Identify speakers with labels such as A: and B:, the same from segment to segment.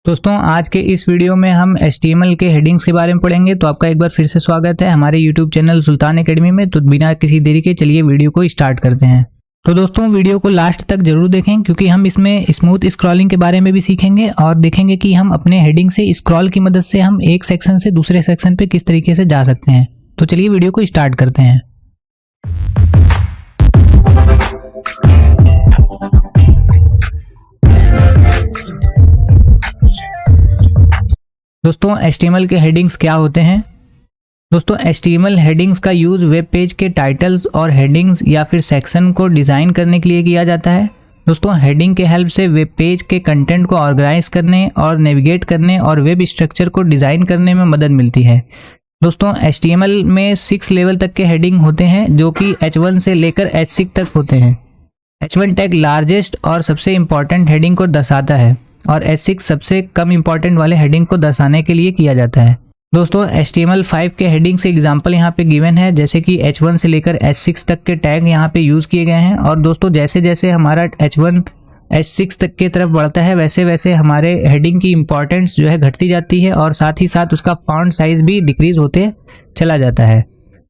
A: दोस्तों आज के इस वीडियो में हम HTML के हेडिंग्स के बारे में पढ़ेंगे। तो आपका एक बार फिर से स्वागत है हमारे YouTube चैनल सुल्तान एकेडमी में। तो बिना किसी देरी के चलिए वीडियो को स्टार्ट करते हैं। तो दोस्तों वीडियो को लास्ट तक जरूर देखें क्योंकि हम इसमें स्मूथ स्क्रॉलिंग के बारे में भी सीखेंगे और देखेंगे कि हम अपने हेडिंग से स्क्रॉल की मदद से हम एक सेक्शन से दूसरे सेक्शन पे किस तरीके से जा सकते हैं। तो चलिए वीडियो को स्टार्ट करते हैं। दोस्तों HTML के हेडिंग्स क्या होते हैं। दोस्तों HTML हेडिंग्स का यूज़ वेब पेज के टाइटल्स और हेडिंग्स या फिर सेक्शन को डिज़ाइन करने के लिए किया जाता है। दोस्तों हेडिंग के हेल्प से वेब पेज के कंटेंट को ऑर्गेनाइज करने और नेविगेट करने और वेब स्ट्रक्चर को डिज़ाइन करने में मदद मिलती है। दोस्तों HTML में 6 लेवल तक के हेडिंग होते हैं जो कि H1 से लेकर H6 तक होते हैं। H1 टैग लार्जेस्ट और सबसे इम्पॉर्टेंट हेडिंग को दर्शाता है और H6 सबसे कम इम्पॉर्टेंट वाले हेडिंग को दर्शाने के लिए किया जाता है। दोस्तों HTML5 के हेडिंग से एग्जांपल यहाँ पे गिवन है, जैसे कि H1 से लेकर H6 तक के टैग यहाँ पे यूज़ किए गए हैं। और दोस्तों जैसे जैसे हमारा H1 H6 तक की तरफ बढ़ता है वैसे वैसे हमारे हेडिंग की इम्पॉर्टेंस जो है घटती जाती है और साथ ही साथ उसका फॉन्ट साइज़ भी डिक्रीज होते चला जाता है।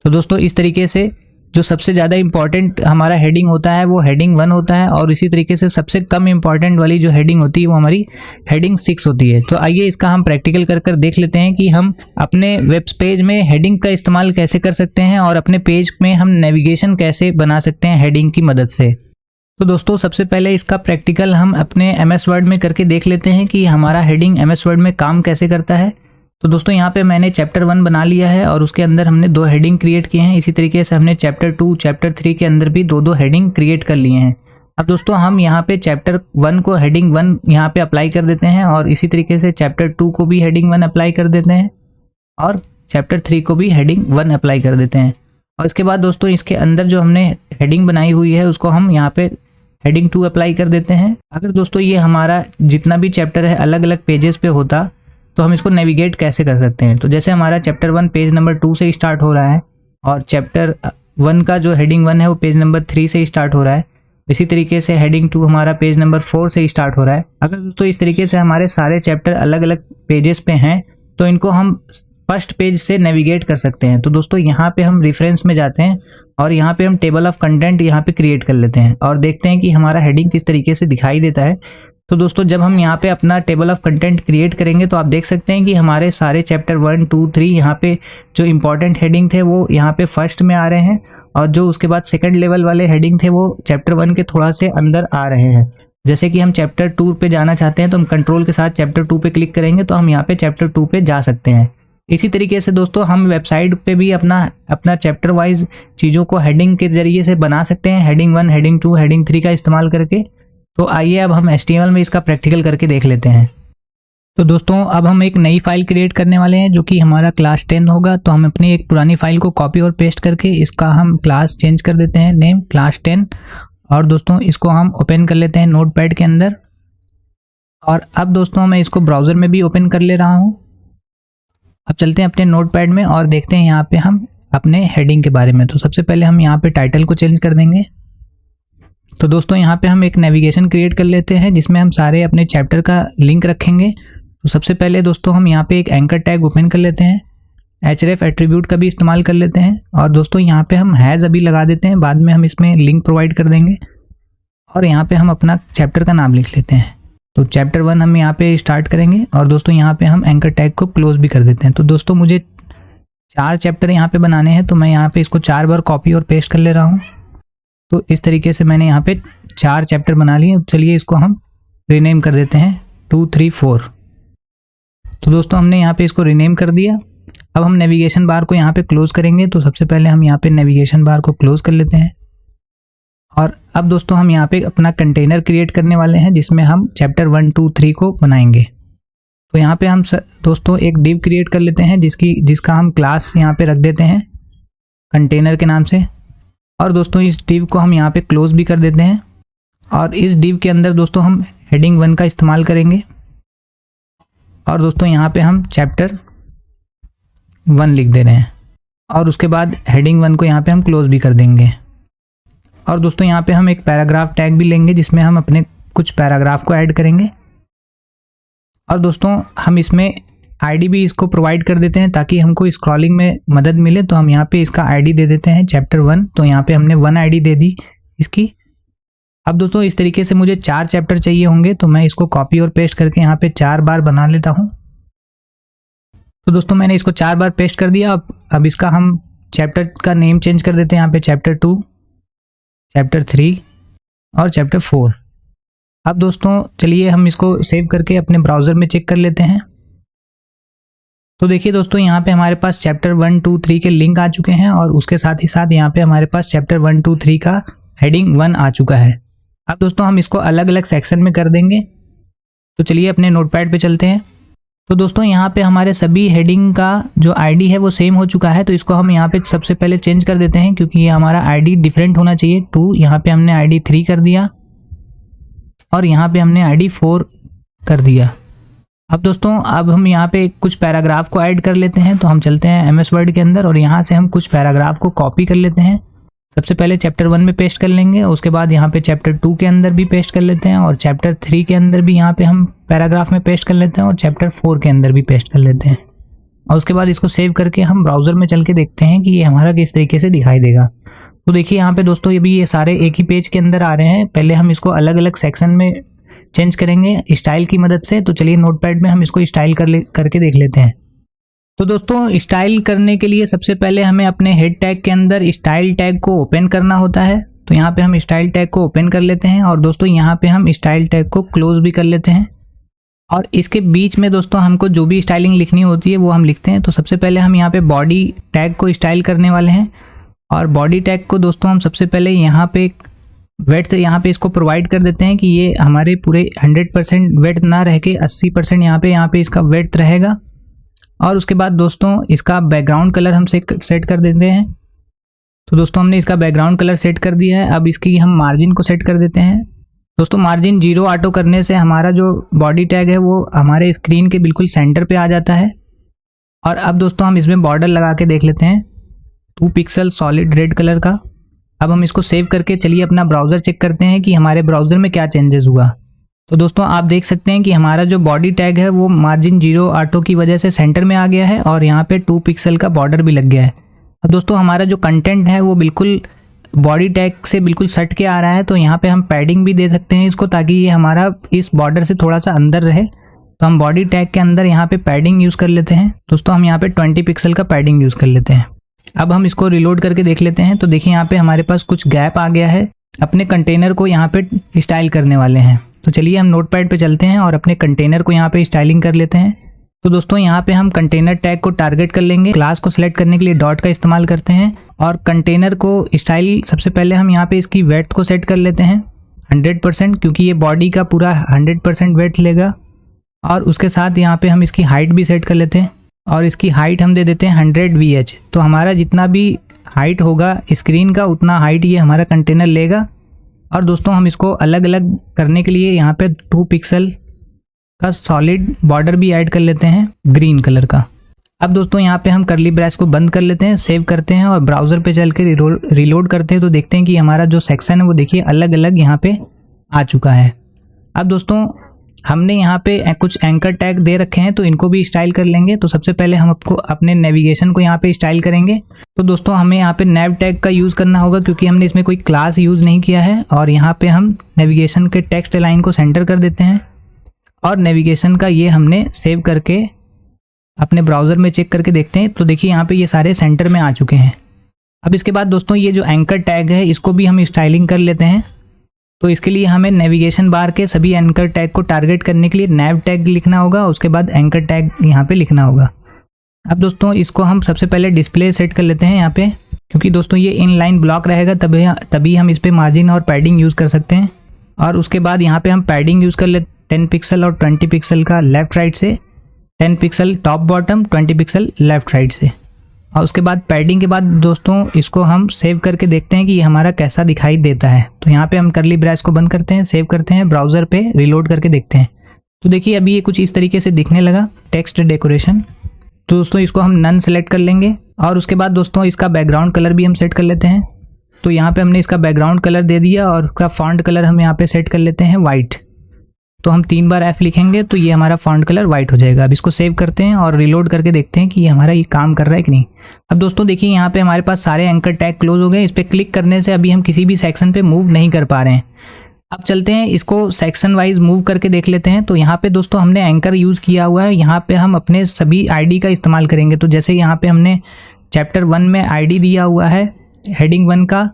A: तो दोस्तों इस तरीके से जो सबसे ज़्यादा इम्पॉर्टेंट हमारा हेडिंग होता है वो हेडिंग 1 होता है और इसी तरीके से सबसे कम इम्पॉर्टेंट वाली जो हेडिंग होती है वो हमारी हेडिंग 6 होती है। तो आइए इसका हम प्रैक्टिकल कर देख लेते हैं कि हम अपने वेब पेज में हेडिंग का इस्तेमाल कैसे कर सकते हैं और अपने पेज में हम नेविगेशन कैसे बना सकते हैं हेडिंग की मदद से। तो दोस्तों सबसे पहले इसका प्रैक्टिकल हम अपने MS वर्ड में करके देख लेते हैं कि हमारा हेडिंग MS वर्ड में काम कैसे करता है। तो दोस्तों यहाँ पे मैंने चैप्टर 1 बना लिया है और उसके अंदर हमने 2 हेडिंग क्रिएट किए हैं। इसी तरीके से हमने चैप्टर 2 चैप्टर 3 के अंदर भी 2 हेडिंग क्रिएट कर लिए हैं। अब दोस्तों हम यहाँ पे चैप्टर 1 को हेडिंग 1 यहाँ पे अप्लाई कर देते हैं और इसी तरीके से चैप्टर 2 को भी हेडिंग 1 अप्लाई कर देते हैं और चैप्टर 3 को भी हेडिंग 1 अप्लाई कर देते हैं। और इसके बाद दोस्तों इसके अंदर जो हमने हेडिंग बनाई हुई है उसको हम यहाँ पे हेडिंग 2 अप्लाई कर देते हैं। अगर दोस्तों ये हमारा जितना भी चैप्टर है अलग अलग पेजेस पे होता तो हम इसको नेविगेट कैसे कर सकते हैं। तो जैसे हमारा चैप्टर 1 पेज नंबर 2 से स्टार्ट हो रहा है और चैप्टर 1 का जो हेडिंग 1 है वो पेज नंबर 3 से स्टार्ट हो रहा है, इसी तरीके से हेडिंग 2 हमारा पेज नंबर 4 से स्टार्ट हो रहा है। अगर दोस्तों इस तरीके से हमारे सारे चैप्टर अलग अलग पेजेस पे हैं तो इनको हम फर्स्ट पेज से नेविगेट कर सकते हैं। तो दोस्तों यहाँ पे हम रेफरेंस में जाते हैं और यहाँ पे हम टेबल ऑफ कंटेंट यहाँ पे क्रिएट कर लेते हैं और देखते हैं कि हमारा हेडिंग किस तरीके से दिखाई देता है। तो दोस्तों जब हम यहाँ पे अपना टेबल ऑफ कंटेंट क्रिएट करेंगे तो आप देख सकते हैं कि हमारे सारे चैप्टर 1 2 3 यहाँ पे जो इम्पोर्टेंट हेडिंग थे वो यहाँ पे फर्स्ट में आ रहे हैं और जो उसके बाद सेकंड लेवल वाले हेडिंग थे वो चैप्टर 1 के थोड़ा से अंदर आ रहे हैं। जैसे कि हम चैप्टर 2 पे जाना चाहते हैं तो हम कंट्रोल के साथ चैप्टर 2 पे क्लिक करेंगे तो हम यहाँ पे चैप्टर 2 पे जा सकते हैं। इसी तरीके से दोस्तों हम वेबसाइट पे भी अपना चैप्टर वाइज चीज़ों को हेडिंग के जरिए से बना सकते हैं, हेडिंग 1 हेडिंग 2 हेडिंग 3 का इस्तेमाल करके। तो आइए अब हम HTML में इसका प्रैक्टिकल करके देख लेते हैं। तो दोस्तों अब हम एक नई फाइल क्रिएट करने वाले हैं जो कि हमारा क्लास 10 होगा। तो हम अपनी एक पुरानी फाइल को कॉपी और पेस्ट करके इसका हम क्लास चेंज कर देते हैं, नेम क्लास 10। और दोस्तों इसको हम ओपन कर लेते हैं नोटपैड के अंदर। और अब दोस्तों मैं इसको ब्राउज़र में भी ओपन कर ले रहा हूँ। अब चलते हैं अपने नोटपैड में और देखते हैं यहाँ पे हम अपने हेडिंग के बारे में। तो सबसे पहले हम यहाँ पे टाइटल को चेंज कर देंगे। तो दोस्तों यहाँ पे हम एक नेविगेशन क्रिएट कर लेते हैं जिसमें हम सारे अपने चैप्टर का लिंक रखेंगे। तो सबसे पहले दोस्तों हम यहाँ पे एक एंकर टैग ओपन कर लेते हैं, href एट्रीब्यूट का भी इस्तेमाल कर लेते हैं और दोस्तों यहाँ पे हम हैज़ अभी लगा देते हैं, बाद में हम इसमें लिंक प्रोवाइड कर देंगे। और यहाँ पे हम अपना चैप्टर का नाम लिख लेते हैं। तो चैप्टर 1 हम यहाँ पे स्टार्ट करेंगे और दोस्तों यहाँ पे हम एंकर टैग को क्लोज भी कर देते हैं। तो दोस्तों मुझे 4 चैप्टर यहाँ पे बनाने हैं तो मैं यहाँ पे इसको 4 बार कॉपी और पेस्ट कर ले रहा हूँ। तो इस तरीके से मैंने यहाँ पे 4 चैप्टर बना लिए। चलिए इसको हम रीनेम कर देते हैं 2 3 4। तो दोस्तों हमने यहाँ पे इसको रीनेम कर दिया। अब हम नेविगेशन बार को यहाँ पे क्लोज करेंगे। तो सबसे पहले हम यहाँ पे नेविगेशन बार को क्लोज कर लेते हैं और अब दोस्तों हम यहाँ पे अपना कंटेनर क्रिएट करने वाले हैं जिसमें हम चैप्टर 1 2 3 को बनाएंगे। तो यहाँ पे हम दोस्तों एक डिव क्रिएट कर लेते हैं जिसका हम क्लास यहाँ पे रख देते हैं कंटेनर के नाम से। और दोस्तों इस डिव को हम यहाँ पे क्लोज भी कर देते हैं और इस डिव के अंदर दोस्तों हम हेडिंग 1 का इस्तेमाल करेंगे। और दोस्तों यहाँ पे हम चैप्टर 1 लिख दे रहे हैं और उसके बाद हेडिंग 1 को यहाँ पे हम क्लोज भी कर देंगे। और दोस्तों यहाँ पे हम एक पैराग्राफ टैग भी लेंगे जिसमें हम अपने कुछ पैराग्राफ को ऐड करेंगे। और दोस्तों हम इसमें आईडी भी इसको प्रोवाइड कर देते हैं ताकि हमको स्क्रॉलिंग में मदद मिले। तो हम यहाँ पे इसका आईडी दे देते हैं चैप्टर 1। तो यहाँ पे हमने 1 आईडी दे दी इसकी। अब दोस्तों इस तरीके से मुझे 4 चैप्टर चाहिए होंगे, तो मैं इसको कॉपी और पेस्ट करके यहाँ पे 4 बार बना लेता हूँ। तो दोस्तों मैंने इसको 4 बार पेस्ट कर दिया। अब इसका हम चैप्टर का नेम चेंज कर देते हैं, यहाँ पे चैप्टर 2, चैप्टर 3 और चैप्टर 4। अब दोस्तों चलिए हम इसको सेव करके अपने ब्राउज़र में चेक कर लेते हैं। तो देखिए दोस्तों यहाँ पे हमारे पास चैप्टर 1, 2, 3 के लिंक आ चुके हैं और उसके साथ ही साथ यहाँ पे हमारे पास चैप्टर 1, 2, 3 का हेडिंग 1 आ चुका है। अब दोस्तों हम इसको अलग अलग सेक्शन में कर देंगे। तो चलिए अपने नोटपैड पे चलते हैं। तो दोस्तों यहाँ पे हमारे सभी हेडिंग का जो आईडी है वो सेम हो चुका है। तो इसको हम यहाँ पे सबसे पहले चेंज कर देते हैं, क्योंकि ये हमारा आईडी डिफरेंट होना चाहिए। 2 यहाँ पे हमने आईडी 3 कर दिया और यहाँ पे हमने आईडी 4 कर दिया। अब दोस्तों अब हम यहाँ पे कुछ पैराग्राफ को ऐड कर लेते हैं। तो हम चलते हैं MS वर्ड के अंदर और यहाँ से हम कुछ पैराग्राफ को कॉपी कर लेते हैं। सबसे पहले चैप्टर 1 में पेस्ट कर लेंगे, उसके बाद यहाँ पे चैप्टर 2 के अंदर भी पेस्ट कर लेते हैं और चैप्टर 3 के अंदर भी यहाँ पे हम पैराग्राफ में पेस्ट कर लेते हैं और चैप्टर 4 के अंदर भी पेस्ट कर लेते हैं। और उसके बाद इसको सेव करके हम ब्राउज़र में चल के देखते हैं कि ये हमारा किस तरीके से दिखाई देगा। तो देखिए यहाँ पे दोस्तों ये सारे एक ही पेज के अंदर आ रहे हैं। पहले हम इसको अलग अलग सेक्शन में चेंज करेंगे स्टाइल की मदद से। तो चलिए नोटपैड में हम इसको स्टाइल करके देख लेते हैं। तो दोस्तों स्टाइल करने के लिए सबसे पहले हमें अपने हेड टैग के अंदर स्टाइल टैग को ओपन करना होता है। तो यहाँ पे हम स्टाइल टैग को ओपन कर लेते हैं और दोस्तों यहाँ पे हम स्टाइल टैग को क्लोज भी कर लेते हैं। और इसके बीच में दोस्तों हमको जो भी स्टाइलिंग लिखनी होती है वो हम लिखते हैं। तो सबसे पहले हम यहाँ पे बॉडी टैग को स्टाइल करने वाले हैं और बॉडी टैग को दोस्तों हम सबसे पहले यहाँ पे वेड्थ यहाँ पे इसको प्रोवाइड कर देते हैं कि ये हमारे पूरे 100% वेड्थ ना रह के 80% यहाँ पे इसका वेड्थ रहेगा। और उसके बाद दोस्तों इसका बैकग्राउंड कलर हम सेट कर देते हैं। तो दोस्तों हमने इसका बैकग्राउंड कलर सेट कर दिया है। अब इसकी हम मार्जिन को सेट कर देते हैं। दोस्तों मार्जिन 0 ऑटो करने से हमारा जो बॉडी टैग है वो हमारे स्क्रीन के बिल्कुल सेंटर पे आ जाता है। और अब दोस्तों हम इसमें बॉर्डर लगा के देख लेते हैं 2 पिक्सल सॉलिड रेड कलर का। अब हम इसको सेव करके चलिए अपना ब्राउज़र चेक करते हैं कि हमारे ब्राउज़र में क्या चेंजेस हुआ। तो दोस्तों आप देख सकते हैं कि हमारा जो बॉडी टैग है वो मार्जिन 0 ऑटो की वजह से सेंटर में आ गया है और यहाँ पे 2 पिक्सल का बॉर्डर भी लग गया है। अब दोस्तों हमारा जो कंटेंट है वो बिल्कुल बॉडी टैग से बिल्कुल सट के आ रहा है। तो यहाँ पे हम पैडिंग भी दे सकते हैं इसको, ताकि ये हमारा इस बॉर्डर से थोड़ा सा अंदर रहे। तो हम बॉडी टैग के अंदर यहाँ पे पैडिंग यूज़ कर लेते हैं। दोस्तों हम यहाँ पे 20 पिक्सल का पैडिंग यूज़ कर लेते हैं। अब हम इसको रिलोड करके देख लेते हैं। तो देखिए यहाँ पे हमारे पास कुछ गैप आ गया है। अपने कंटेनर को यहाँ पे स्टाइल करने वाले हैं। तो चलिए हम नोटपैड पे चलते हैं और अपने कंटेनर को यहाँ पे स्टाइलिंग कर लेते हैं। तो दोस्तों यहाँ पे हम कंटेनर टैग को टारगेट कर लेंगे। क्लास को सिलेक्ट करने के लिए डॉट का इस्तेमाल करते हैं और कंटेनर को स्टाइल सबसे पहले हम यहाँ पे इसकी वेड्थ को सेट कर लेते हैं 100%, क्योंकि ये बॉडी का पूरा 100% वेड्थ लेगा। और उसके साथ यहाँ पे हम इसकी हाइट भी सेट कर लेते हैं और इसकी हाइट हम दे देते हैं 100 VH। तो हमारा जितना भी हाइट होगा स्क्रीन का उतना हाइट ये हमारा कंटेनर लेगा। और दोस्तों हम इसको अलग अलग करने के लिए यहाँ पे 2 पिक्सल का सॉलिड बॉर्डर भी ऐड कर लेते हैं ग्रीन कलर का। अब दोस्तों यहाँ पे हम कर्ली ब्रैस को बंद कर लेते हैं, सेव करते हैं और ब्राउज़र पे चल के रिलोड करते हैं। तो देखते हैं कि हमारा जो सेक्शन है वो देखिए अलग अलग यहाँ पे आ चुका है। अब दोस्तों हमने यहाँ पे कुछ एंकर टैग दे रखे हैं, तो इनको भी स्टाइल कर लेंगे। तो सबसे पहले हम आपको अपने नेविगेशन को यहाँ पे स्टाइल करेंगे। तो दोस्तों हमें यहाँ पे नेव टैग का यूज़ करना होगा, क्योंकि हमने इसमें कोई क्लास यूज़ नहीं किया है। और यहाँ पे हम नेविगेशन के टेक्स्ट लाइन को सेंटर कर देते हैं और नेविगेशन का ये हमने सेव करके अपने ब्राउज़र में चेक करके देखते हैं। तो देखिए यहाँ पे ये सारे सेंटर में आ चुके हैं। अब इसके बाद दोस्तों ये जो एंकर टैग है इसको भी हम स्टाइलिंग कर लेते हैं। तो इसके लिए हमें नेविगेशन बार के सभी एंकर टैग को टारगेट करने के लिए नैव टैग लिखना होगा, उसके बाद एंकर टैग यहाँ पे लिखना होगा। अब दोस्तों इसको हम सबसे पहले डिस्प्ले सेट कर लेते हैं यहाँ पे, क्योंकि दोस्तों ये इनलाइन ब्लॉक रहेगा तभी हम इस पर मार्जिन और पैडिंग यूज़ कर सकते हैं। और उसके बाद यहाँ पे हम पैडिंग यूज़ कर लेते 10 पिक्सल और 20 पिक्सल का लेफ्ट राइट से, 10 pixel top bottom, 20 pixel left right से। और उसके बाद पैडिंग के बाद दोस्तों इसको हम सेव करके देखते हैं कि ये हमारा कैसा दिखाई देता है। तो यहाँ पे हम कर्ली ब्रैस को बंद करते हैं, सेव करते हैं, ब्राउज़र पे रिलोड करके देखते हैं। तो देखिए अभी ये कुछ इस तरीके से दिखने लगा टेक्स्ट डेकोरेशन। तो दोस्तों इसको हम नन सेलेक्ट कर लेंगे और उसके बाद दोस्तों इसका बैकग्राउंड कलर भी हम सेट कर लेते हैं। तो यहाँ पे हमने इसका बैकग्राउंड कलर दे दिया और उसका फॉन्ट कलर हम यहाँ पे सेट कर लेते हैं वाइट। तो हम 3 बार F लिखेंगे तो ये हमारा फॉन्ट कलर वाइट हो जाएगा। अब इसको सेव करते हैं और रिलोड करके देखते हैं कि ये हमारा ये काम कर रहा है कि नहीं। अब दोस्तों देखिए यहाँ पे हमारे पास सारे एंकर टैग क्लोज हो गए। इस पर क्लिक करने से अभी हम किसी भी सेक्शन पे मूव नहीं कर पा रहे हैं। अब चलते हैं इसको सेक्शन वाइज मूव करके देख लेते हैं। तो यहाँ पे दोस्तों हमने एंकर यूज़ किया हुआ है। यहाँ पे हम अपने सभी ID का इस्तेमाल करेंगे। तो जैसे यहाँ पे हमने चैप्टर 1 में ID दिया हुआ है, हेडिंग 1 का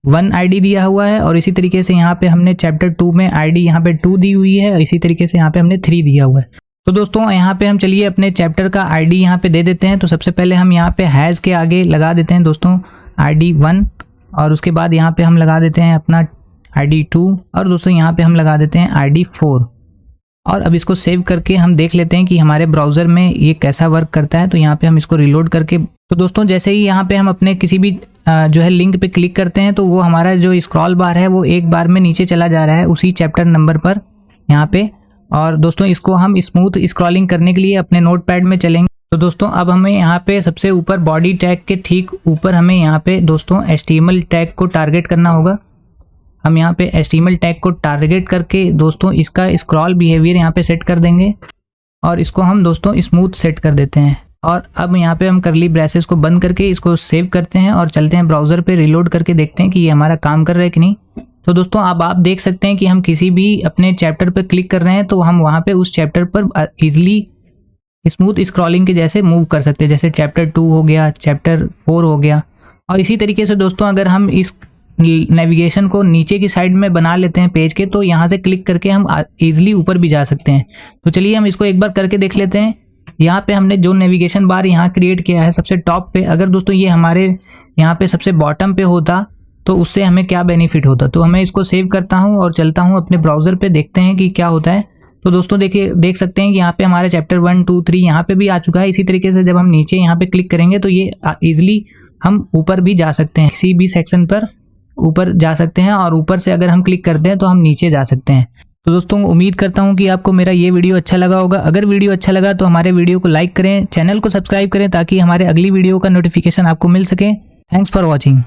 A: 1 ID दिया हुआ है, और इसी तरीके से यहाँ पे हमने चैप्टर 2 में ID यहाँ पे 2 दी हुई है, इसी तरीके से यहाँ पे हमने 3 दिया हुआ है। तो दोस्तों यहाँ पे हम चलिए अपने चैप्टर का ID यहाँ पे दे देते हैं। तो सबसे पहले हम यहाँ पे हैज़ के आगे लगा देते हैं दोस्तों ID 1, और उसके बाद यहाँ पे हम लगा देते हैं अपना ID 2, और दोस्तों यहाँ पे हम लगा देते हैं ID 4। और अब इसको सेव करके हम देख लेते हैं कि हमारे ब्राउज़र में ये कैसा वर्क करता है। तो यहाँ पे हम इसको रिलोड करके, तो दोस्तों जैसे ही यहाँ पे हम अपने किसी भी जो है लिंक पे क्लिक करते हैं तो वो हमारा जो स्क्रॉल बार है वो एक बार में नीचे चला जा रहा है उसी चैप्टर नंबर पर यहाँ पे। और दोस्तों इसको हम स्मूथ स्क्रॉलिंग करने के लिए अपने नोटपैड में चलेंगे। तो दोस्तों अब हमें यहाँ पे सबसे ऊपर बॉडी टैग के ठीक ऊपर हमें यहाँ पे दोस्तों HTML टैग को टारगेट करना होगा। हम यहाँ पे HTML टैग को टारगेट करके दोस्तों इसका स्क्रॉल बिहेवियर यहाँ पे सेट कर देंगे, और इसको हम दोस्तों स्मूथ सेट कर देते हैं। और अब यहाँ पे हम करली ब्रेसेस को बंद करके इसको सेव करते हैं और चलते हैं ब्राउज़र पे, रिलोड करके देखते हैं कि ये हमारा काम कर रहा है कि नहीं। तो दोस्तों अब आप देख सकते हैं कि हम किसी भी अपने चैप्टर पे क्लिक कर रहे हैं तो हम वहाँ पे उस चैप्टर पर ईजिली स्मूथ स्क्रॉलिंग के जैसे मूव कर सकते हैं। जैसे चैप्टर 2 हो गया, चैप्टर 4 हो गया। और इसी तरीके से दोस्तों अगर हम इस नेविगेशन को नीचे की साइड में बना लेते हैं पेज के, तो यहाँ से क्लिक करके हम ईजिली ऊपर भी जा सकते हैं। तो चलिए हम इसको एक बार करके देख लेते हैं। यहाँ पे हमने जो नेविगेशन बार यहाँ क्रिएट किया है सबसे टॉप पे, अगर दोस्तों ये हमारे यहाँ पे सबसे बॉटम पे होता तो उससे हमें क्या बेनिफिट होता। तो मैं इसको सेव करता हूँ और चलता हूँ अपने ब्राउज़र पे, देखते हैं कि क्या होता है। तो दोस्तों देखिए, देख सकते हैं कि यहाँ पे हमारे चैप्टर 1, 2, 3 यहाँ पे भी आ चुका है। इसी तरीके से जब हम नीचे यहाँ पे क्लिक करेंगे तो ये ईजिली हम ऊपर भी जा सकते हैं, किसी भी सेक्शन पर ऊपर जा सकते हैं, और ऊपर से अगर हम क्लिक करते हैं तो हम नीचे जा सकते हैं। तो दोस्तों उम्मीद करता हूं कि आपको मेरा ये वीडियो अच्छा लगा होगा। अगर वीडियो अच्छा लगा तो हमारे वीडियो को लाइक करें, चैनल को सब्सक्राइब करें ताकि हमारे अगली वीडियो का नोटिफिकेशन आपको मिल सके। Thanks for watching.